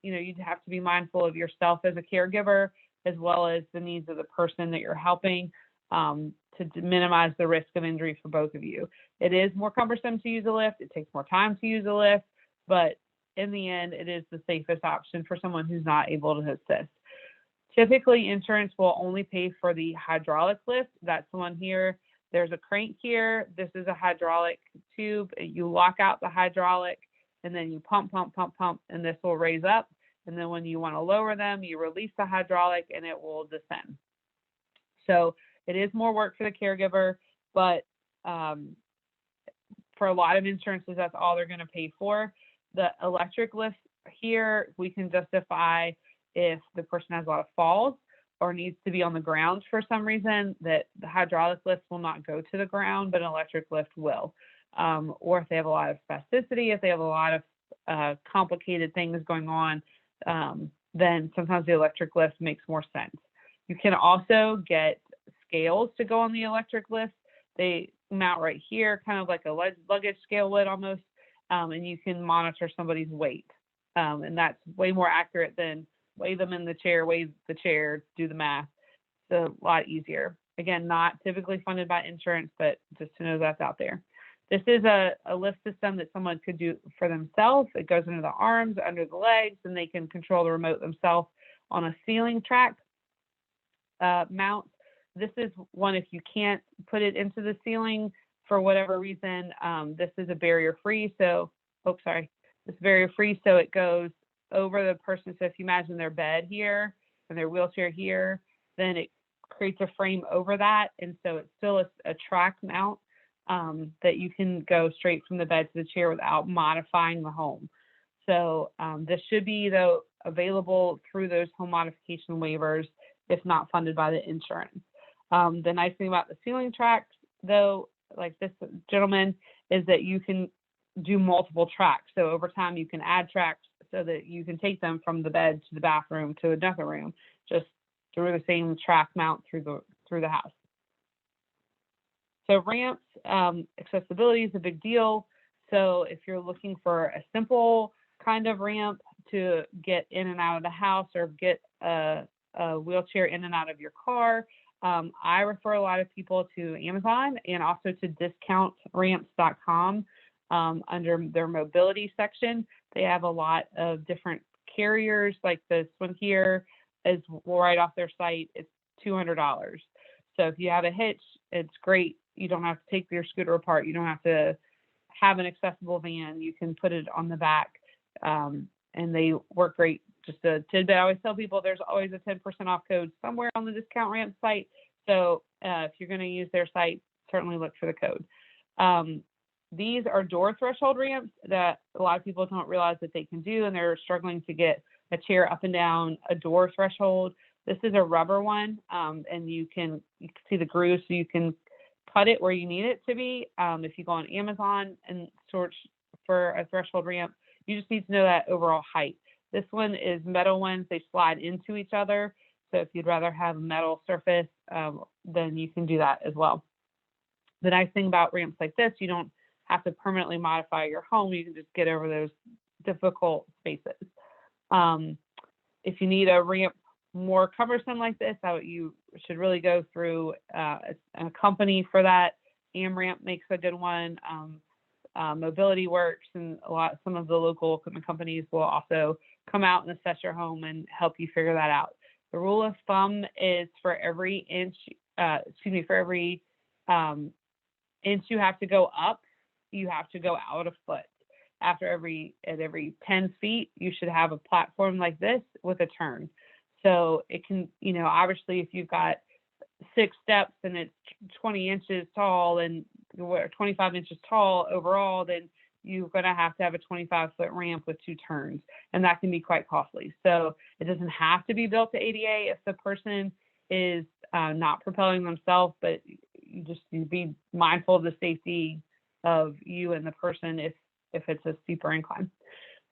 you know, you'd have to be mindful of yourself as a caregiver, as well as the needs of the person that you're helping, to minimize the risk of injury for both of you. It is more cumbersome to use a lift. It takes more time to use a lift, but in the end, it is the safest option for someone who's not able to assist. Typically, insurance will only pay for the hydraulic lift. That's the one here. There's a crank here. This is a hydraulic tube. You lock out the hydraulic, and then you pump, and this will raise up. And then when you want to lower them, you release the hydraulic, and it will descend. So it is more work for the caregiver, but for a lot of insurances, that's all they're going to pay for. The electric lift here, we can justify if the person has a lot of falls or needs to be on the ground for some reason, that the hydraulic lift will not go to the ground, but an electric lift will. or if they have a lot of spasticity, if they have a lot of complicated things going on, then sometimes the electric lift makes more sense. You can also get scales to go on the electric lift. They mount right here, kind of like a luggage scale would almost, and you can monitor somebody's weight. And that's way more accurate than weigh them in the chair, weigh the chair, do the math. It's a lot easier. Again, not typically funded by insurance, but just to know that's out there. This is a lift system that someone could do for themselves. It goes under the arms, under the legs, and they can control the remote themselves on a ceiling track mount. This is one, if you can't put it into the ceiling for whatever reason, this is a barrier-free. So, it's barrier-free, so it goes over the person. So if you imagine their bed here and their wheelchair here, then it creates a frame over that. And so it's still a track mount that you can go straight from the bed to the chair without modifying the home. So this should be, though, available through those home modification waivers, if not funded by the insurance. The nice thing about the ceiling tracks, though, like this gentleman, is that you can do multiple tracks. So over time, you can add tracks so that you can take them from the bed to the bathroom to another room, just through the same track mount through the house. So ramps, accessibility is a big deal. So if you're looking for a simple kind of ramp to get in and out of the house, or get a wheelchair in and out of your car, I refer a lot of people to Amazon and also to discountramps.com. Under their mobility section, they have a lot of different carriers. Like this one here is right off their site. It's $200. So if you have a hitch, it's great. You don't have to take your scooter apart. You don't have to have an accessible van. You can put it on the back, and they work great. Just a tidbit, I always tell people there's always a 10% off code somewhere on the Discount Ramp site. So if you're going to use their site, certainly look for the code. These are door threshold ramps that a lot of people don't realize that they can do, and they're struggling to get a chair up and down a door threshold. This is a rubber one, and you can see the groove, so you can cut it where you need it to be. If you go on Amazon and search for a threshold ramp, you just need to know that overall height. This one is metal ones. They slide into each other. So if you'd rather have a metal surface, then you can do that as well. The nice thing about ramps like this, you don't have to permanently modify your home. You can just get over those difficult spaces. If you need a ramp more cumbersome like this, you should really go through a company for that. AmRamp makes a good one. Mobility Works, and some of the local equipment companies will also come out and assess your home and help you figure that out. The rule of thumb is for every inch you have to go up, you have to go out a foot. At every 10 feet, you should have a platform like this with a turn. So it can, obviously if you've got 6 steps and it's 20 inches tall and 25 inches tall overall, then you're going to have a 25-foot ramp with 2 turns, and that can be quite costly. So it doesn't have to be built to ADA if the person is not propelling themselves, but you just need to be mindful of the safety of you and the person if it's a steeper incline.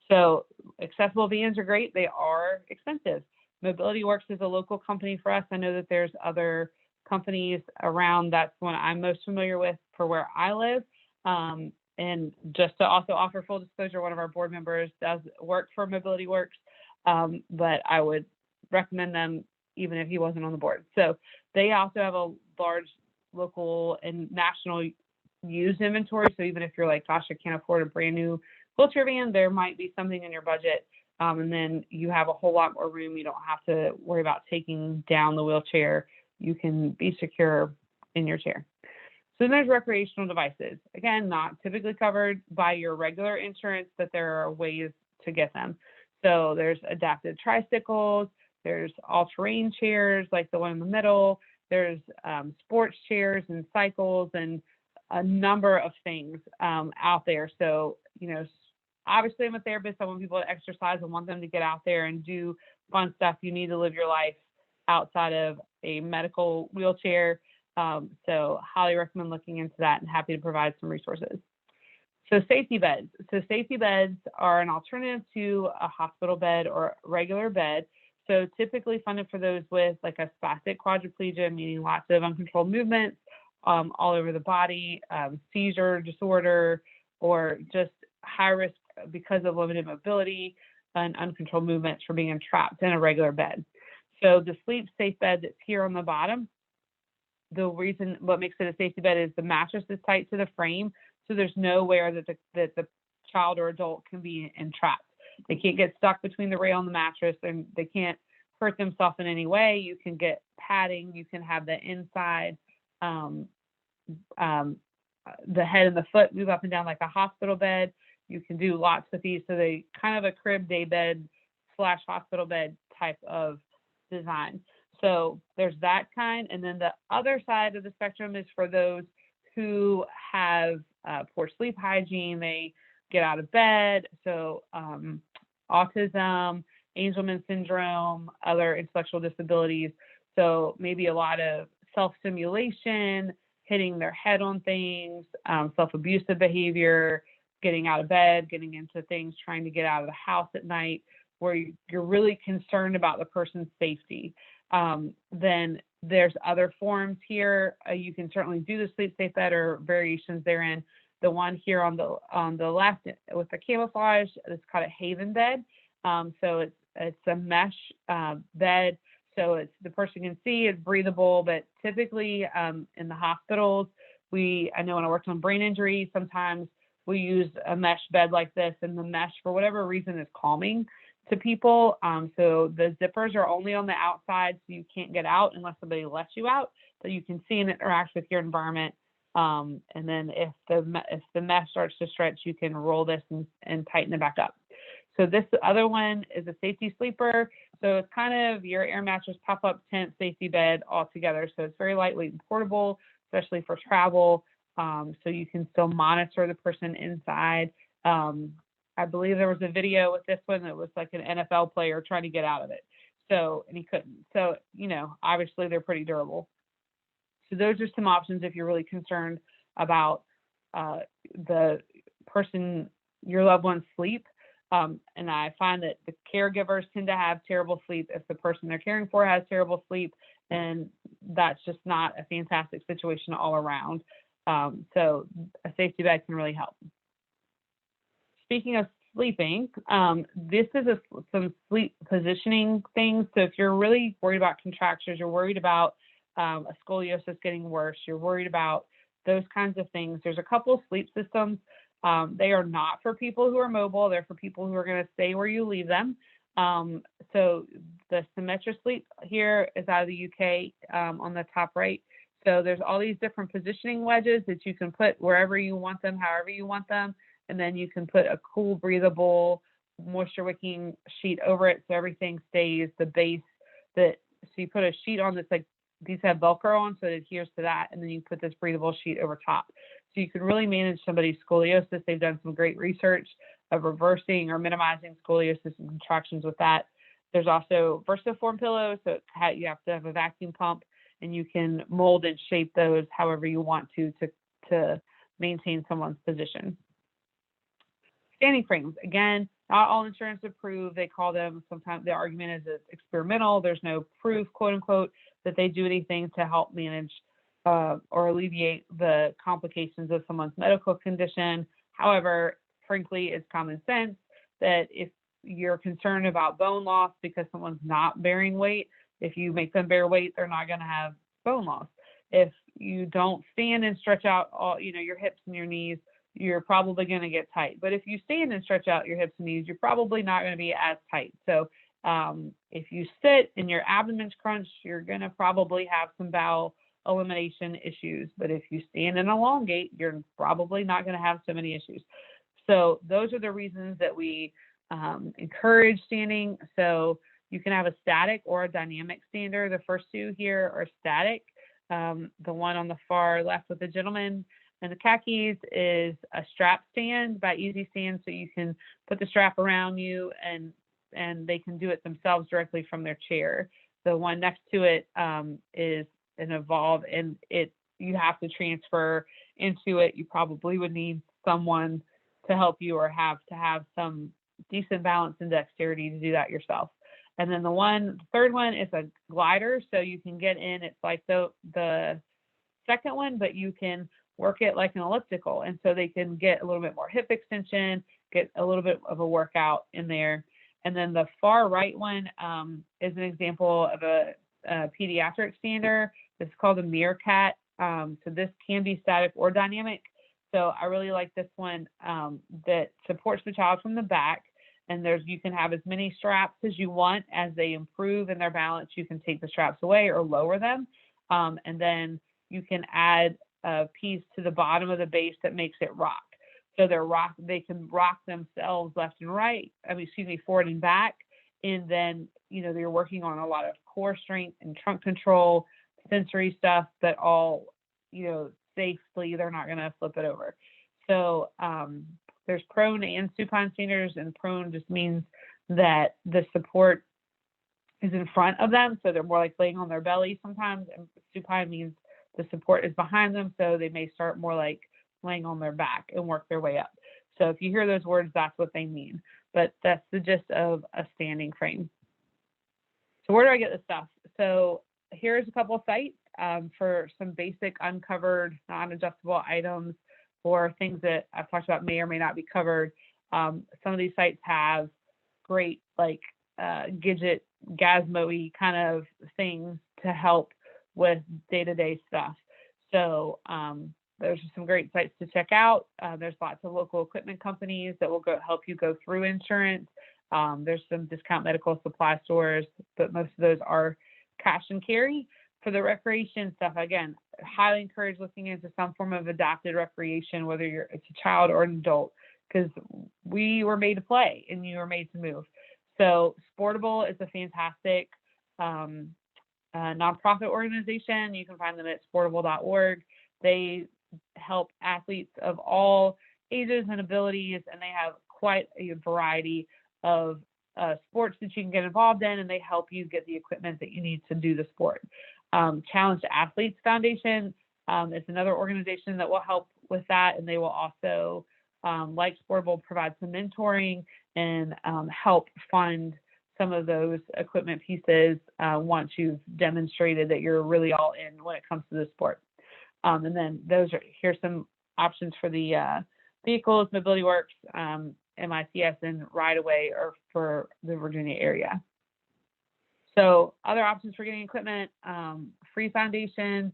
So accessible vans are great. They are expensive. Mobility Works is a local company for us. I know that there's other companies around. That's the one I'm most familiar with for where I live. And just to also offer full disclosure, one of our board members does work for Mobility Works, but I would recommend them even if he wasn't on the board. So they also have a large local and national used inventory. So even if you're like, gosh, I can't afford a brand new wheelchair van, there might be something in your budget. And then you have a whole lot more room. You don't have to worry about taking down the wheelchair. You can be secure in your chair. So then there's recreational devices. Again, not typically covered by your regular insurance, but there are ways to get them. So there's adapted tricycles, there's all-terrain chairs like the one in the middle, there's sports chairs and cycles and a number of things out there. So, obviously I'm a therapist. I want people to exercise. I want them to get out there and do fun stuff. You need to live your life outside of a medical wheelchair. So highly recommend looking into that, and happy to provide some resources. So safety beds. So safety beds are an alternative to a hospital bed or regular bed. So typically funded for those with like a spastic quadriplegia, meaning lots of uncontrolled movements all over the body, seizure disorder, or just high risk because of limited mobility and uncontrolled movements for being trapped in a regular bed. So the sleep safe bed that's here on the bottom, the reason what makes it a safety bed is the mattress is tight to the frame, so there's nowhere that the child or adult can be entrapped. They can't get stuck between the rail and the mattress, and they can't hurt themselves in any way. You can get padding. You can have the inside, the head and the foot move up and down like a hospital bed. You can do lots with these, so they kind of a crib day bed / hospital bed type of design. So there's that kind. And then the other side of the spectrum is for those who have poor sleep hygiene. They get out of bed. So autism, Angelman syndrome, other intellectual disabilities. So maybe a lot of self-stimulation, hitting their head on things, self-abusive behavior, getting out of bed, getting into things, trying to get out of the house at night, where you're really concerned about the person's safety. Then there's other forms here. You can certainly do the sleep safe bed or variations therein. The one here on the left with the camouflage is called a haven bed. So it's a mesh bed. So it's the person can see it's breathable, but typically in the hospitals, I know when I worked on brain injury, sometimes we use a mesh bed like this, and the mesh for whatever reason is calming to people. So the zippers are only on the outside, so you can't get out unless somebody lets you out, but you can see and interact with your environment. And then if the mesh starts to stretch, you can roll this and tighten it back up. So this other one is a safety sleeper. So it's kind of your air mattress pop-up tent safety bed all together. So it's very lightweight and portable, especially for travel. So you can still monitor the person inside. I believe there was a video with this one that was like an NFL player trying to get out of it. So, and he couldn't. So, obviously they're pretty durable. So those are some options if you're really concerned about the person, your loved one's sleep. And I find that the caregivers tend to have terrible sleep if the person they're caring for has terrible sleep, and that's just not a fantastic situation all around. So a safety bed can really help. Speaking of sleeping, this is some sleep positioning things. So if you're really worried about contractures, you're worried about a scoliosis getting worse, you're worried about those kinds of things, there's a couple of sleep systems. They are not for people who are mobile. They're for people who are going to stay where you leave them. So the Symetra Sleep here is out of the UK on the top right. So there's all these different positioning wedges that you can put wherever you want them, however you want them. And then you can put a cool, breathable, moisture wicking sheet over it so everything stays the base. So you put a sheet on that's like, these have Velcro on, so it adheres to that. And then you put this breathable sheet over top. So you can really manage somebody's scoliosis. They've done some great research of reversing or minimizing scoliosis and contractions with that. There's also Versaform pillows. So you have to have a vacuum pump, and you can mold and shape those however you want to maintain someone's position. Standing frames, again, not all insurance approved. They call them, sometimes the argument is it's experimental. There's no proof, quote unquote, that they do anything to help manage or alleviate the complications of someone's medical condition. However, frankly, it's common sense that if you're concerned about bone loss because someone's not bearing weight, if you make them bear weight, they're not going to have bone loss. If you don't stand and stretch out all, your hips and your knees, you're probably going to get tight. But if you stand and stretch out your hips and knees, you're probably not going to be as tight. So if you sit and your abdomen's crunched, you're going to probably have some bowel elimination issues. But if you stand and elongate, you're probably not going to have so many issues. So those are the reasons that we encourage standing. So you can have a static or a dynamic stander. The first two here are static. The one on the far left with the gentleman and the khakis is a strap stand by Easy Stand. So you can put the strap around you and they can do it themselves directly from their chair. The one next to it is an Evolve, and you have to transfer into it. You probably would need someone to help you, or have to have some decent balance and dexterity to do that yourself. And then the third one is a glider. So you can get in, it's like the second one, but you can work it like an elliptical. And so they can get a little bit more hip extension, get a little bit of a workout in there. And then the far right one is an example of a pediatric stander. It's called a meerkat. So this can be static or dynamic. So I really like this one that supports the child from the back. And you can have as many straps as you want. As they improve in their balance, you can take the straps away or lower them. And then you can add a piece to the bottom of the base that makes it rock. So they can rock themselves left and right, forward and back. And then, they're working on a lot of core strength and trunk control, sensory stuff, but all, safely, they're not going to flip it over. So there's prone and supine standers, and prone just means that the support is in front of them. So they're more like laying on their belly sometimes. And supine means the support is behind them. So they may start more like laying on their back and work their way up. So if you hear those words, that's what they mean. But that's the gist of a standing frame. So where do I get this stuff? So here's a couple of sites for some basic uncovered, non-adjustable items, or things that I've talked about may or may not be covered. Some of these sites have great Gidget, Gazmo-y kind of things to help with day-to-day stuff. So there's some great sites to check out. There's lots of local equipment companies that will help you go through insurance. There's some discount medical supply stores, but most of those are cash and carry. For the recreation stuff, again, highly encourage looking into some form of adapted recreation, whether it's a child or an adult, because we were made to play and you were made to move. So Sportable is a fantastic nonprofit organization. You can find them at sportable.org. They help athletes of all ages and abilities, and they have quite a variety of sports that you can get involved in, and they help you get the equipment that you need to do the sport. Challenged Athletes Foundation is another organization that will help with that, and they will also, like Sportable, provide some mentoring and help fund some of those equipment pieces once you've demonstrated that you're really all in when it comes to the sport. And then here's some options for the vehicles, Mobility Works, MICS, and Ride Away are for the Virginia area. So other options for getting equipment, Free Foundation,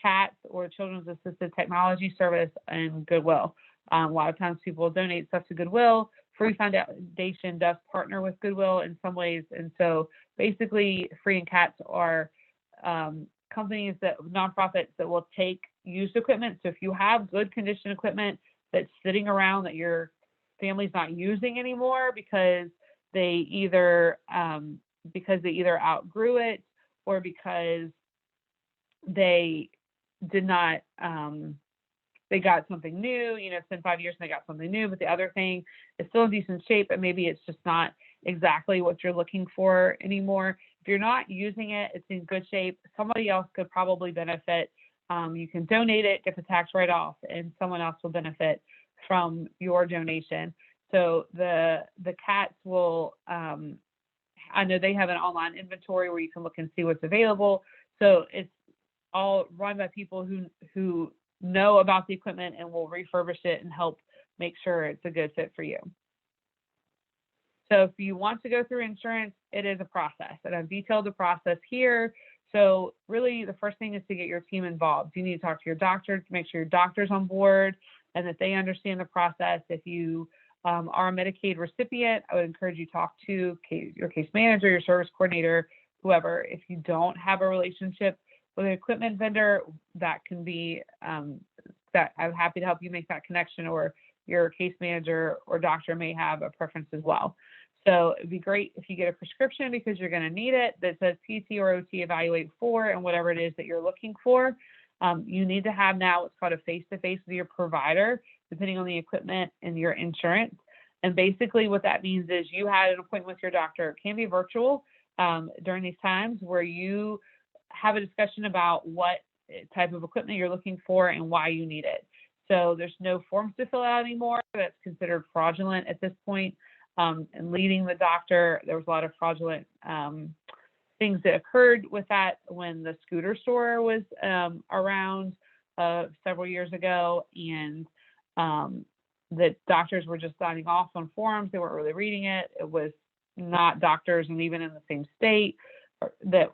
CATS, or Children's Assisted Technology Service, and Goodwill. A lot of times people donate stuff to Goodwill. Free Foundation does partner with Goodwill in some ways. And so basically Free and CATS are companies, nonprofits that will take used equipment. So if you have good condition equipment that's sitting around that your family's not using anymore because they either outgrew it, or because they did not, they got something new, it's been 5 years and they got something new, but the other thing is still in decent shape, but maybe it's just not exactly what you're looking for anymore. If you're not using it, it's in good shape, somebody else could probably benefit. You can donate it, get the tax write-off, and someone else will benefit from your donation. So the CATS will, I know they have an online inventory where you can look and see what's available. So it's all run by people who know about the equipment and will refurbish it and help make sure it's a good fit for you. So if you want to go through insurance, it is a process, and I've detailed the process here. So really the first thing is to get your team involved. You need to talk to your doctor to make sure your doctor's on board and that they understand the process. If you are a Medicaid recipient, I would encourage you to talk to your case manager, your service coordinator, whoever. If you don't have a relationship with an equipment vendor, that can be, that I'm happy to help you make that connection, or your case manager or doctor may have a preference as well. So it'd be great if you get a prescription, because you're going to need it, that says PT or OT evaluate for, and whatever it is that you're looking for. You need to have now what's called a face-to-face with your provider, depending on the equipment and your insurance. And basically what that means is you had an appointment with your doctor. It can be virtual during these times, where you have a discussion about what type of equipment you're looking for and why you need it. So there's no forms to fill out anymore. That's considered fraudulent at this point. And leading the doctor, there was a lot of fraudulent things that occurred with that when the scooter store was around several years ago, and the doctors were just signing off on forms. They weren't really reading it. It was not doctors, and even in the same state, that,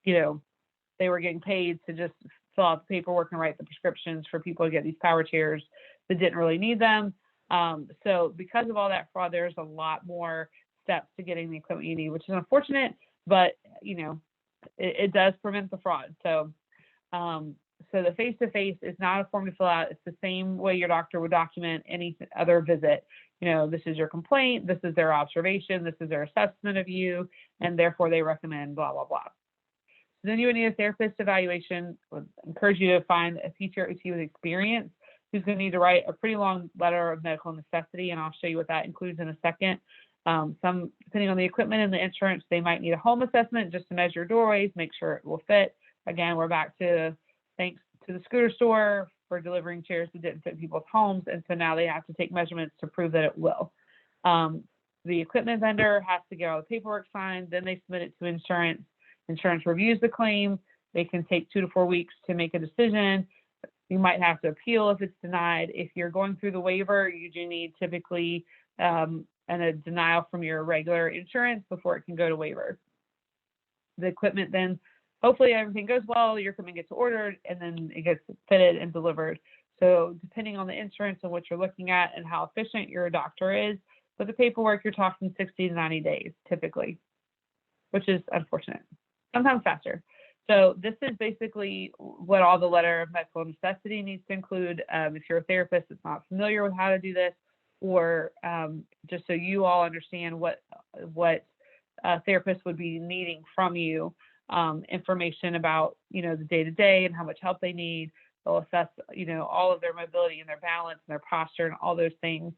they were getting paid to just fill out the paperwork and write the prescriptions for people to get these power chairs that didn't really need them. So because of all that fraud, there's a lot more steps to getting the equipment you need, which is unfortunate, but it does prevent the fraud. So so the face-to-face is not a form to fill out. It's the same way your doctor would document any other visit. This is your complaint, this is their observation, this is their assessment of you, and therefore they recommend blah, blah, blah. So then you would need a therapist evaluation. I would encourage you to find a PT or OT with experience who's going to need to write a pretty long letter of medical necessity, and I'll show you what that includes in a second. Some, depending on the equipment and the insurance, they might need a home assessment just to measure doorways, make sure it will fit. Again, we're back to thanks to the scooter store for delivering chairs that didn't fit people's homes, and so now they have to take measurements to prove that it will. The equipment vendor has to get all the paperwork signed, then they submit it to insurance. Insurance reviews the claim. They can take 2 to 4 weeks to make a decision. You might have to appeal if it's denied. If you're going through the waiver, you do need typically a denial from your regular insurance before it can go to waiver. The equipment then, hopefully everything goes well, your equipment gets ordered, and then it gets fitted and delivered. So depending on the insurance and what you're looking at and how efficient your doctor is, with the paperwork, you're talking 60 to 90 days typically, which is unfortunate, sometimes faster. So this is basically what all the letter of medical necessity needs to include. If you're a therapist that's not familiar with how to do this, or just so you all understand what a therapist would be needing from you, information about, the day-to-day and how much help they need. They'll assess, all of their mobility and their balance and their posture and all those things.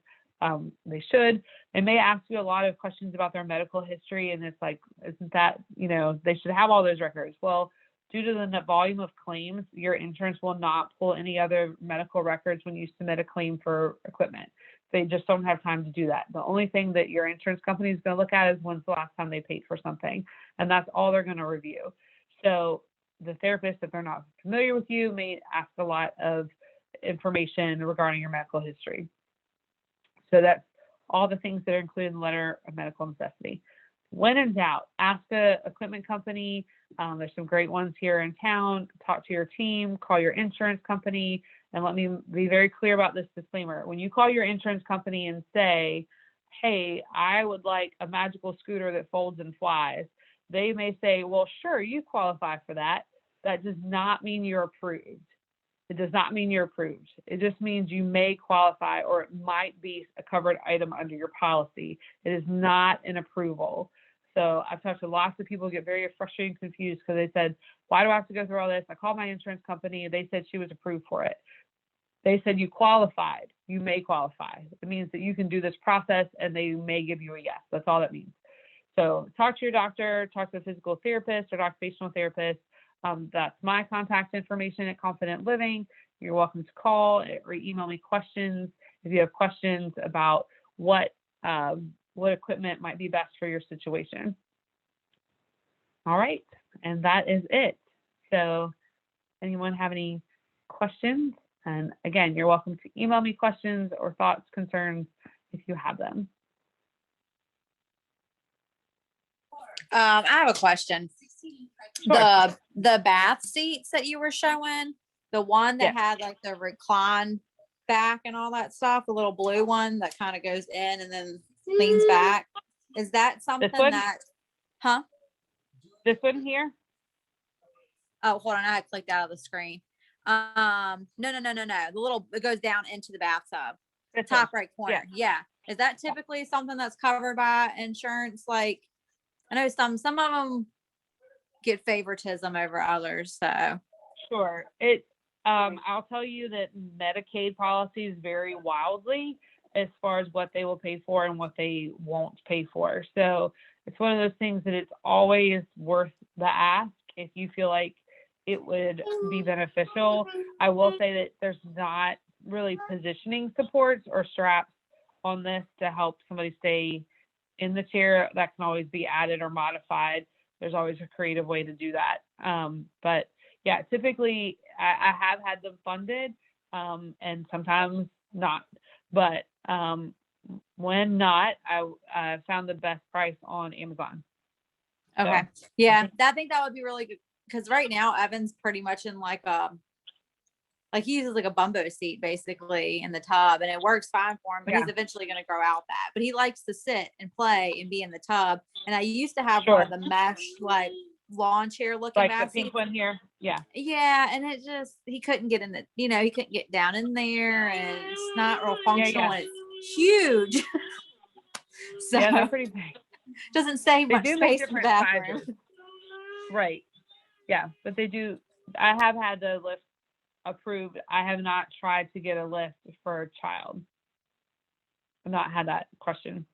They should. They may ask you a lot of questions about their medical history, and it's like, isn't that, they should have all those records. Well, due to the volume of claims, your insurance will not pull any other medical records when you submit a claim for equipment. They just don't have time to do that. The only thing that your insurance company is going to look at is when's the last time they paid for something, and that's all they're going to review. So the therapist, if they're not familiar with you, may ask a lot of information regarding your medical history. So that's all the things that are included in the letter of medical necessity. When in doubt, ask a equipment company. There's some great ones here in town. Talk to your team, call your insurance company, and let me be very clear about this disclaimer. When you call your insurance company and say, hey, I would like a magical scooter that folds and flies, they may say, well, sure, you qualify for that. That does not mean you're approved. It does not mean you're approved. It just means you may qualify, or it might be a covered item under your policy. It is not an approval. So I've talked to lots of people who get very frustrated and confused because they said, why do I have to go through all this? I called my insurance company and they said she was approved for it. They said you qualified. You may qualify. It means that you can do this process and they may give you a yes. That's all that means. So talk to your doctor, talk to a physical therapist or occupational therapist. That's my contact information at Confident Living. You're welcome to call or email me questions if you have questions about what equipment might be best for your situation. All right, and that is it. So anyone have any questions? And again, you're welcome to email me questions or thoughts, concerns if you have them. I have a question. Sure. The bath seats that you were showing, the one that had like the recline back and all that stuff, the little blue one that kind of goes in and then leans back. Is that something that, huh? This one here? Oh, hold on. I clicked out of the screen. No. The little, it goes down into the bathtub. The top right corner. Yeah. Is that typically something that's covered by insurance? Like, I know some of them get favoritism over others. So sure. I'll tell you that Medicaid policies vary wildly as far as what they will pay for and what they won't pay for. So it's one of those things that it's always worth the ask if you feel like it would be beneficial. I will say that there's not really positioning supports or straps on this to help somebody stay in the chair. That can always be added or modified. There's always a creative way to do that. But yeah, typically I have had them funded, and sometimes not. But when not, I found the best price on Amazon. Okay. So, yeah, I think that would be really good because right now Evan's pretty much in like he uses like a bumbo seat basically in the tub, and it works fine for him. But he's eventually going to grow out that. But he likes to sit and play and be in the tub. And I used to have one of the mesh like lawn chair looking like bath the pink seats. one here. Yeah. Yeah, and it just he couldn't get in the he couldn't get down in there, and it's not real functional. And it's huge. So yeah, they're pretty big. Doesn't save much space in the bathroom. Sizes. Right. Yeah, but they do. I have had the lift approved. I have not tried to get a lift for a child. I've not had that question.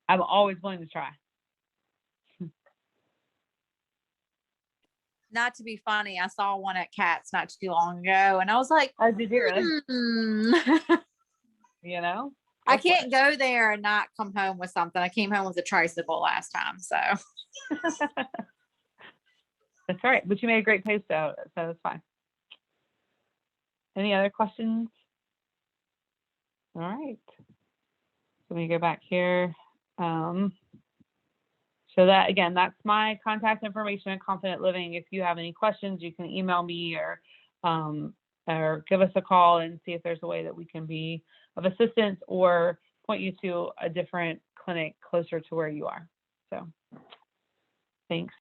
I'm always willing to try. Not to be funny, I saw one at Cats not too long ago, and I was like, "Oh, did you really?" You know, I can't go there and not come home with something. I came home with a tricycle last time, so that's all right. But you made a great post out, so it's fine. Any other questions? All right. So let me go back here. So that, again, that's my contact information at Confident Living. If you have any questions, you can email me or give us a call and see if there's a way that we can be of assistance or point you to a different clinic closer to where you are. So thanks.